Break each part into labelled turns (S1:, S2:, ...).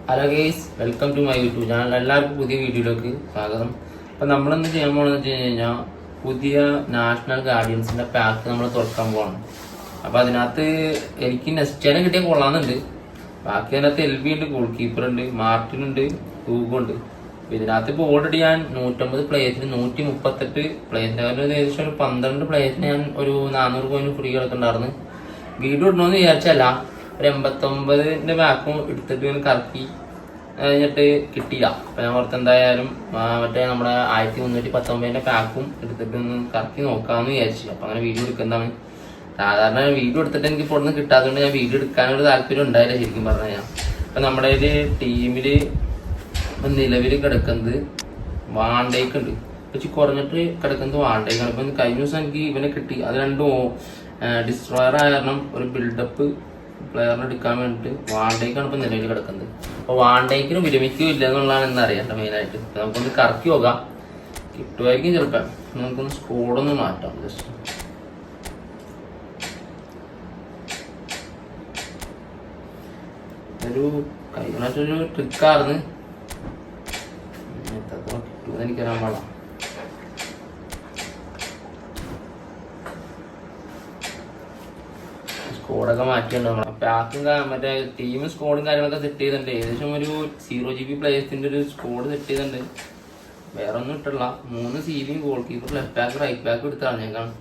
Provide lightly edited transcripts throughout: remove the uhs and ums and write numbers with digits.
S1: Hello guys, welcome to my YouTube channel. എല്ലാവർക്കും പുതിയ വീഡിയോയിലേക്ക് സ്വാഗതം. അപ്പം നമ്മളിന്ന് ചെയ്യാൻ പോകുന്നത് വെച്ച് കഴിഞ്ഞാൽ പുതിയ നാഷണൽ ഗാർഡിയൻസിൻ്റെ പാക്ക് നമ്മൾ തുറക്കാൻ പോകണം. അപ്പോൾ അതിനകത്ത് എനിക്ക് നെസ്റ്റേനെ കിട്ടിയ കൊള്ളാമെന്നുണ്ട്. ബാക്കി അതിനകത്ത് LB ഉണ്ട്, ഗോൾ കീപ്പർ ഉണ്ട്, മാർട്ടിൻ ഉണ്ട്, ഹൂഗോ ഉണ്ട്. അപ്പോൾ ഇതിനകത്ത് ഇപ്പോൾ ഓൾറെഡി ഞാൻ 150 പ്ലേയേഴ്സിന് 138 പ്ലേയേഴ്സിന് ഏകദേശം ഒരു 12 പ്ലേയേഴ്സിന് ഞാൻ ഒരു 400 കോയിന് ഫ്രീ കിടക്കുന്നുണ്ടായിരുന്നു. വീഡിയോ ഇടണമെന്ന് വിചാരിച്ചല്ല, ഒരു 89ന്റെ ബാക്കും എടുത്തിട്ട് ഇങ്ങനെ കറക്കി കഴിഞ്ഞിട്ട് കിട്ടിയില്ല. അപ്പം ഞാൻ ഓർത്ത് എന്തായാലും മറ്റേ നമ്മുടെ 1319ന്റെ പാക്കും എടുത്തിട്ട് ഒന്ന് കറക്കി നോക്കാമെന്ന് വിചാരിച്ചു. അപ്പം അങ്ങനെ വീഡിയോ എടുക്കുന്നതാണ്. സാധാരണ വീഡിയോ എടുത്തിട്ട് എനിക്ക് ഇപ്പോൾ ഒന്നും കിട്ടാത്തതുകൊണ്ട് ഞാൻ വീഡിയോ എടുക്കാനൊരു താല്പര്യം ഉണ്ടായില്ല ശരിക്കും പറഞ്ഞു കഴിഞ്ഞാൽ. അപ്പം നമ്മുടെ ഒരു ടീമിൽ നിലവിൽ കിടക്കുന്നത് വാണ്ടേക്ക് ഉണ്ട്. കുറച്ച് കുറഞ്ഞിട്ട് കിടക്കുന്നത് വാണ്ടേക്കാണ്. ഇപ്പം കഴിഞ്ഞ ദിവസം എനിക്ക് ഇവനെ കിട്ടി. അത് രണ്ടും ഡിസ്ട്രോയർ ആയ കാരണം ഒരു ബിൽഡപ്പ് പ്ലെയറിനെ എടുക്കാൻ വേണ്ടിയിട്ട് വാണ്ടേക്കാണ് ഇപ്പം നിലവിൽ കിടക്കുന്നത്. അപ്പോൾ വാണ്ടേക്കിനും വിരമിക്കും ഇല്ല എന്നുള്ളതാണ് ഇന്ന് അറിയാം മെയിനായിട്ട്. നമുക്കൊന്ന് കറക്കി നോക്കാം, കിട്ടുമായിരിക്കും ചിലപ്പോൾ. നമുക്കൊന്ന് സ്കോഡൊന്ന് മാറ്റാം ജസ്റ്റ്. ഒരു കഴിഞ്ഞൊരു ട്രിക്കായിരുന്നു, എത്രത്തോളം കിട്ടുമെന്ന് എനിക്കറിയാൻ പാടാം. സ്കോഡൊക്കെ മാറ്റിയിട്ടുണ്ടാവും. പാക്കും മറ്റേ ടീം സ്കോഡും കാര്യങ്ങളൊക്കെ സെറ്റ് ചെയ്തിട്ടുണ്ട്. ഏകദേശം ഒരു 0GB പ്ലേയേഴ്സിന്റെ ഒരു സ്കോഡ് സെറ്റ് ചെയ്തിട്ടുണ്ട്. വേറെ ഒന്നും ഇട്ടില്ല. 3 CBയും goalkeeper, left back, right back എടുത്ത് കളഞ്ഞേക്കാണ്.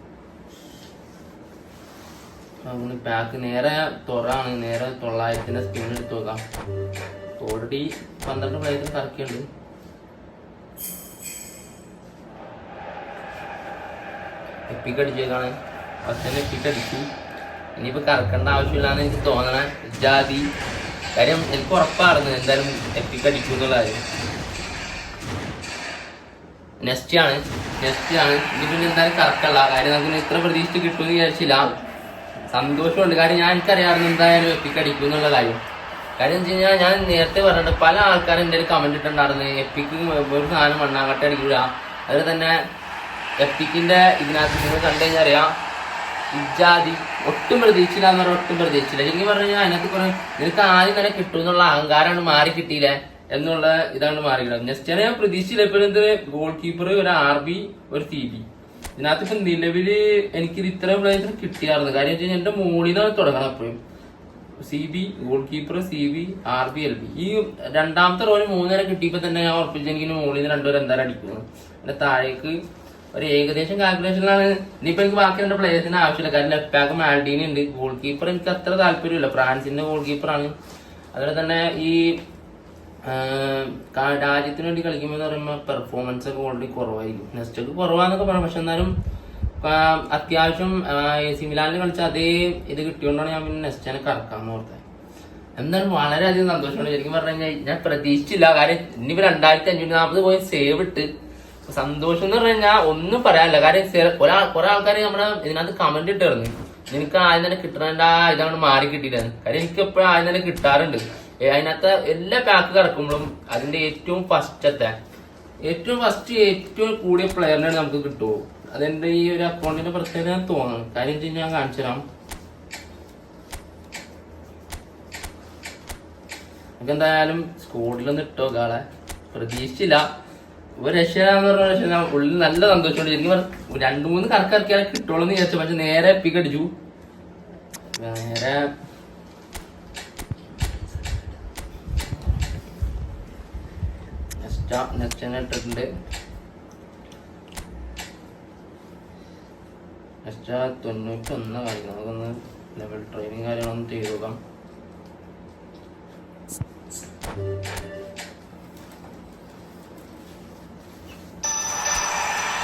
S1: പാക്ക് നേരെ തുറാണ്, നേരെ 900ന്റെ സ്പിൻ എടുത്ത് നോക്കാം. ഓൾറെഡി 12 പ്ലേയേഴ്സിന് കറക്കിയുണ്ട്. എപ്പിക്ക് അടിച്ചേക്കാണ്. ഫസ്റ്റ് തന്നെ എപ്പിക്ക് അടിച്ചു. ഇനിയിപ്പോൾ കറക്കേണ്ട ആവശ്യമില്ലാന്ന് എനിക്ക് തോന്നണ ജാതി കാര്യം. എനിക്ക് ഉറപ്പായിരുന്നു എന്തായാലും എപ്പിക്ക് അടിക്കും എന്നുള്ള കാര്യം. നെക്സ്റ്റ് ആണ്. ഇനി പിന്നെ എന്തായാലും കറക്കല്ല കാര്യം. നമുക്ക് ഇത്ര പ്രതീക്ഷിച്ച് കിട്ടുമെന്ന് വിചാരിച്ചില്ല. സന്തോഷമുണ്ട് കാര്യം. ഞാൻ എനിക്കറിയാമായിരുന്നു എന്തായാലും എപ്പിക്ക് അടിക്കും എന്നുള്ള കാര്യം. കാര്യം എന്ന് വെച്ച് കഴിഞ്ഞാൽ ഞാൻ നേരത്തെ പറഞ്ഞിട്ടുണ്ട്, പല ആൾക്കാരും എൻ്റെ ഒരു കമന്റ് ഇട്ടുണ്ടായിരുന്നു എപ്പിക്ക് ഒരു സാധനം മണ്ണാങ്കട്ട അടിക്കുക. അതിൽ തന്നെ എപ്പിക്കിന്റെ ഇതിനകത്ത് നിങ്ങൾ കണ്ടു കഴിഞ്ഞാൽ അറിയാം ഇജാതി ഒട്ടും പ്രതീക്ഷിച്ചില്ല എന്ന് പറഞ്ഞാൽ ഒട്ടും പ്രതീക്ഷിച്ചില്ല. ശരിക്കും പറഞ്ഞു കഴിഞ്ഞാൽ അതിനകത്ത് കുറെ നിനക്ക് ആദ്യം തന്നെ കിട്ടും എന്നുള്ള അഹങ്കാരമാണ് മാറി കിട്ടിയില്ലേ എന്നുള്ള ഇതാണ് മാറിക്കില്ല. നെക്സ്റ്റ് ഞാൻ പ്രതീക്ഷിച്ചില്ല. ഇപ്പോഴും ഗോൾ കീപ്പർ, ഒരു RB, ഒരു CB. ഇതിനകത്ത് ഇപ്പം നിലവില് എനിക്കിത് ഇത്രയും പ്ലേയേഴ്സിന് കിട്ടിയായിരുന്നു. കാര്യം വെച്ച് കഴിഞ്ഞാൽ എന്റെ മുകളിൽ നിന്നാണ് തുടങ്ങണം. എപ്പോഴും CB, goal keeper, CB, RB, LB. ഈ രണ്ടാമത്തെ റോന് 3 കിട്ടിയപ്പോ തന്നെ ഞാൻ ഉറപ്പിച്ചു എനിക്ക് മുകളിൽ നിന്ന് 2 എന്തായാലും അടിക്കുന്നു. പിന്നെ താഴേക്ക് ഒരു ഏകദേശം കാൽക്കുലേഷനിലാണ്. ഇനിയിപ്പോ എനിക്ക് ബാക്കി 2 പ്ലേയേഴ്സിന് ആവശ്യമില്ല. കാരണം ലെഫ്റ്റ് ബാക്ക് മാൽഡീനി ഉണ്ട്. ഗോൾ കീപ്പർ എനിക്ക് അത്ര താല്പര്യമില്ല, ഫ്രാൻസിന്റെ ഗോൾ കീപ്പറാണ്. അതുപോലെ തന്നെ ഈ രാജ്യത്തിന് വേണ്ടി കളിക്കുമ്പോൾ എന്ന് പറയുമ്പോൾ പെർഫോമൻസ് ഒക്കെ ഓൾറെഡി കുറവായിരിക്കും. നെക്സ്റ്റ് കുറവാന്നൊക്കെ പറയാം. പക്ഷെ എന്നാലും അത്യാവശ്യം AC മിലാനിൽ കളിച്ച അതേ ഇത് കിട്ടിയോണ്ടാണ് ഞാൻ പിന്നെ നെക്സ്റ്റിനെ കറക്കാന്ന് ഓർത്തത്. എന്തായാലും വളരെയധികം സന്തോഷമുണ്ട്. ശരിക്കും പറഞ്ഞു കഴിഞ്ഞാൽ ഞാൻ പ്രതീക്ഷിച്ചില്ല. കാര്യം ഇനിയിപ്പോ 2540 പോയി സേവ് ഇട്ട് സന്തോഷം എന്ന് പറഞ്ഞു കഴിഞ്ഞാൽ ഒന്നും പറയാനില്ല. കാര്യം കുറെ ആൾക്കാർ നമ്മുടെ ഇതിനകത്ത് കമന്റ് ഇട്ടായിരുന്നു നിനക്ക് ആദ്യം തന്നെ കിട്ടണ ഇതാണ് മാറി കിട്ടിയിട്ടാണ്. കാര്യം എനിക്ക് എപ്പോഴും ആദ്യം തന്നെ കിട്ടാറുണ്ട്. അതിനകത്ത് എല്ലാ പാക്ക് കിടക്കുമ്പോഴും അതിന്റെ ഏറ്റവും ഏറ്റവും കൂടിയ പ്ലെയറിനാണ് നമുക്ക് കിട്ടുമോ. അതെന്റെ ഈ ഒരു അക്കൗണ്ടിന്റെ പ്രത്യേകത തോന്നുന്നു. കാര്യം വെച്ച് കഴിഞ്ഞാൽ ഞാൻ കാണിച്ചു തരാം. നമുക്ക് എന്തായാലും സ്കോഡിലൊന്നും ഇട്ടോ കാളെ പ്രതീക്ഷിച്ചില്ല. ഒരു രക്ഷാന്ന് പറഞ്ഞ രക്ഷ ഉള്ളിൽ നല്ല സന്തോഷമുണ്ട്. ശരിക്കും 2-3 കറക്കിറക്കിയാൽ കിട്ടുള്ളൂ എന്ന് വിചാരിച്ചു. പക്ഷെ നേരെ എപ്പിക്ക് അടിച്ചു. നേരെ നെക്സ്റ്റ് ഇട്ടിട്ടുണ്ട്. നെക്സ്റ്റ് 91 കാണിക്കണം. നമുക്കൊന്ന് ലെവൽ ട്രെയിനിങ് കാര്യങ്ങളൊന്നും ചെയ്ത് നോക്കാം.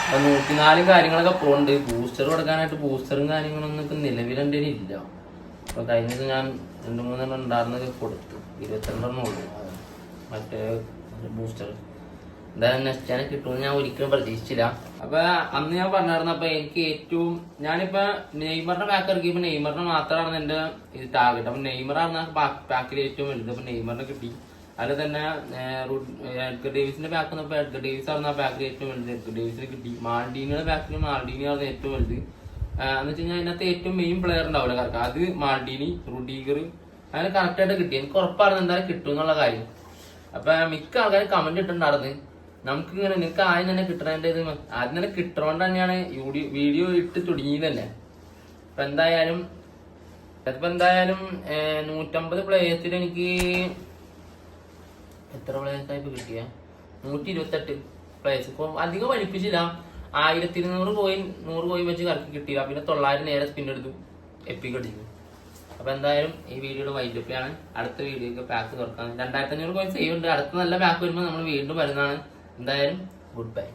S1: അപ്പൊ 104 കാര്യങ്ങളൊക്കെ പോകുന്നുണ്ട്. ബൂസ്റ്റർ കൊടുക്കാനായിട്ട് ബൂസ്റ്ററും കാര്യങ്ങളൊന്നും ഇപ്പൊ നിലവിൽ എൻ്റെ ഇല്ല. അപ്പൊ കഴിഞ്ഞത് ഞാൻ 2-3 ഉണ്ടായിരുന്നൊക്കെ കൊടുത്തു. 22 ഉള്ളൂ മറ്റേ ബൂസ്റ്റർ. എന്തായാലും നെക്സ്റ്റ് ചാനൽ കിട്ടുമെന്ന് ഞാൻ ഒരിക്കലും പ്രതീക്ഷിച്ചില്ല. അപ്പൊ അന്ന് ഞാൻ പറഞ്ഞായിരുന്നു. അപ്പൊ എനിക്ക് ഏറ്റവും ഞാനിപ്പോ നെയ്മറിന്റെ പാക്ക് ഇറക്കിയപ്പോ നെയ്മറിന് മാത്രമാണ് എന്റെ ഇത് ടാർഗറ്റ്. അപ്പൊ നെയ്മറാണ് പാക്കിൽ ഏറ്റവും വലുത്. അപ്പൊ നെയ്മറിനെ കിട്ടി. അതിൽ തന്നെ എഡ്ഗർ ഡേവിസിന്റെ പാക്ക് വന്നപ്പോൾ എഡ്ഗർ ഡേവിസ് ആയിരുന്നു ആ പാക്കിൽ ഏറ്റവും വലുത്. എഡ്ഗർ ഡേവിസിന് കിട്ടി. മാൾഡീനിയുടെ പാക്കിൽ മാൾഡീനി ആയിരുന്നു ഏറ്റവും വലുത്. എന്ന് വെച്ച് കഴിഞ്ഞാൽ അതിനകത്ത് ഏറ്റവും മെയിൻ പ്ലെയർ ഉണ്ടാവില്ല കറക്റ്റ്, അത് മാൾഡീനി, റുഡീഗർ, അങ്ങനെ കറക്റ്റായിട്ട് കിട്ടി. എനിക്ക് ഉറപ്പായിരുന്നു എന്തായാലും കിട്ടും എന്നുള്ള കാര്യം. അപ്പൊ മിക്ക ആൾക്കാർ കമന്റ് ഇട്ടുണ്ടായിരുന്നു നമുക്ക് ഇങ്ങനെ നിനക്ക് ആദ്യം തന്നെ കിട്ടണേന്റെ ഇത് ആദ്യം തന്നെ കിട്ടണോണ്ട് തന്നെയാണ് വീഡിയോ ഇട്ട് തുടങ്ങിയത് തന്നെ. അപ്പൊ എന്തായാലും 150 പ്ലേയത്തിൽ എനിക്ക് എത്ര പ്ലേയേഴ്സ് ആയിട്ട് കിട്ടിയ 128 പ്ലേയേഴ്സ്. ഇപ്പൊ അധികം വലിപ്പിച്ചില്ല, 1200 കോയിൻ വെച്ച് കറക്കി കിട്ടിയില്ല. പിന്നെ 900 നേരെ സ്പിൻ എടുത്തു എപ്പിക്ക് അടിച്ചു. അപ്പൊ എന്തായാലും ഈ വീഡിയോയുടെ വൈൻഡപ്പിലാണ്. അടുത്ത വീഡിയോക്ക് പാക്ക് തുറക്കാൻ 2500 കോയിൻ സേവ് ഉണ്ട്. അടുത്ത നല്ല പാക്ക് വരുമ്പോൾ നമ്മൾ വീണ്ടും വരുന്നതാണ്. എന്തായാലും ഗുഡ് ബൈ.